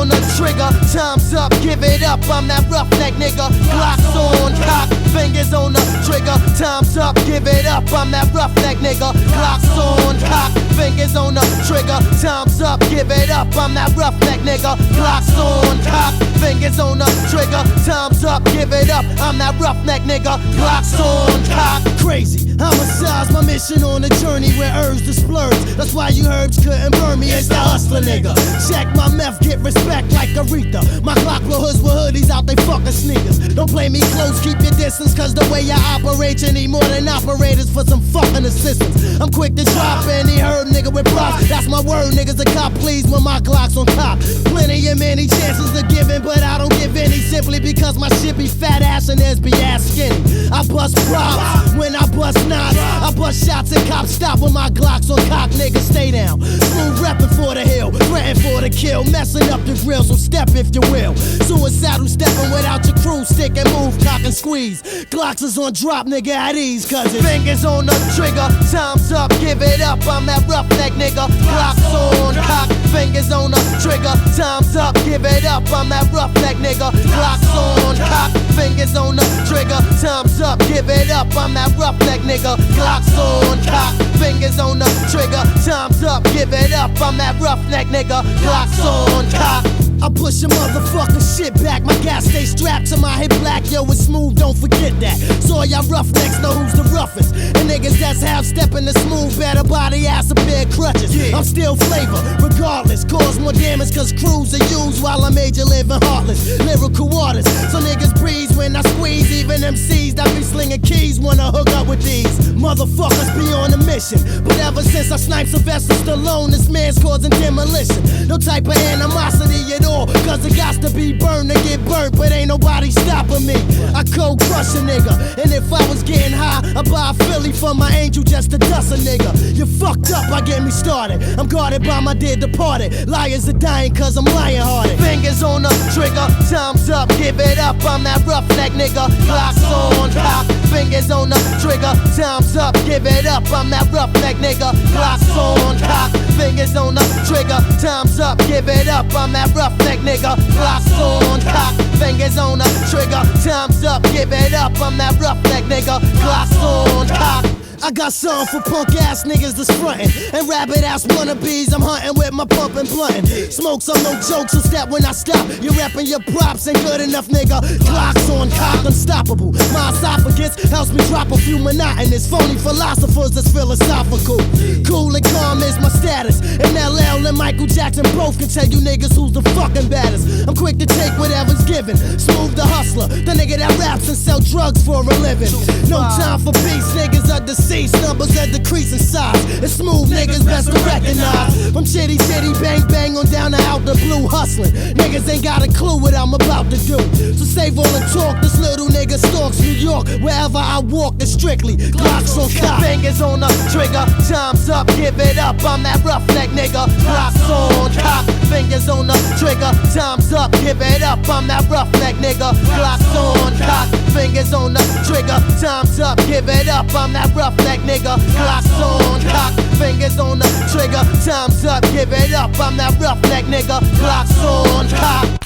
on the trigger, time's up, give it up, I'm that roughneck nigga. Glocks on, cock, fingers on the trigger, time's up, give it up, I'm that roughneck nigga. Glocks on, cock, fingers on the trigger, time's up, give it up, I'm that roughneck nigga. Glocks on, cock, fingers on the trigger, time's up, give it up, I'm that roughneck nigga. Glocks on, cock. Crazy, homicide's my mission on a journey where herbs to splurge. That's why you herbs couldn't burn me, it's the hustler nigga. Check my meth, get respect like Aretha. My clock blow hoods with hoodies out, they fucking sneakers. Don't play me close, keep your distance, cause the way I operate, you need more than operators for some fucking assistance. I'm quick to drop any herb nigga with props. That's my word, niggas, a cop please when my Glock's on top. Plenty and many chances to give in, but I don't give any, simply because my shit be fat ass and theirs be ass skinny. I bust props when I bust knots. I bust shots and cops stop when my Glock's on cock, nigga, stay down. Smooth reppin' for the hill, threatin' for the kill, messing up the grill, so step if you will. Suicidal steppin' without your crew, stick and move, cock and squeeze. Glocks is on drop, nigga, at ease, cause it's fingers on the trigger, time's up, give it up, I'm that roughneck nigga. Glocks on, cock, fingers on the trigger, time's up, give it up, I'm that roughneck nigga. Glocks on, cock, fingers on the trigger, time's up, give it up, I'm that roughneck nigga. Glocks on, cock, fingers on the trigger, time's up, give it up, I'm that roughneck nigga. Glocks on, cock. I push your motherfucking shit back. My gas stay strapped to my hip black. Yo, it's smooth, don't forget that. So all y'all roughnecks know who's the roughest. And niggas that's half stepping the smooth better body ass a pair of crutches. I'm still flavor, regardless. Cause more damage cause crews are used while I made you living heartless. Lyrical artists, so niggas breeze when I squeeze. Even MCs that be slinging keys wanna hook up with these motherfuckers be on a mission. But ever since I sniped Sylvester Stallone, this man's causing demolition. No type of animosity at all, cause it got to be burned to get burnt, but ain't nobody stopping me. I cold crush a nigga, and if I was getting high, I'd buy a Philly for my angel just to dust a nigga. You fucked up, I get me started. I'm guarded by my dead departed. Liars are dying cause I'm lying hearted. Fingers on the trigger, time's up, give it up, I'm that roughneck nigga. Glocks on, cock, fingers on the trigger, time's up, give it up, I'm that roughneck nigga. Glocks on, cock, fingers on the trigger, time's up, give it up, I'm that roughneck nigga. Glocks on, cock, fingers on the trigger, time's up, give it up, I'm that roughneck nigga. Glocks on, cock. I got something for punk ass niggas that's frontin', and rabbit ass wannabes I'm hunting with my pump and bluntin'. Smoke some no jokes, so step when I stop. You rapping your props ain't good enough, nigga. Glocks on cock, unstoppable. My esophagus helps me drop a few monotonous phony philosophers that's philosophical. Cool and calm is my status, and LL and Michael Jackson both can tell you niggas who's the fucking baddest. I'm quick to take whatever's given. Smooth the hustler, the nigga that raps and sell drugs for a living. No time for peace, niggas are deceased. Numbers that decrease in size. It's smooth niggas best to recognize. From chitty chitty bang bang on down to out the blue hustling. Niggas ain't got a clue what I'm about to do. So save all the talk, this little nigga stalks New York. Wherever I walk, it's strictly Glocks on cock. Fingers on the trigger, time's up, give it up, I'm that roughneck nigga. Glocks on cock, fingers on the trigger, time's up, give it up, I'm that roughneck nigga. Glocks on cock, fingers on the trigger, time's up, give it up, I'm that roughneck nigga. Glocks on cock, fingers on the trigger, time's up, give it up, I'm that roughneck nigga. Glocks on cock.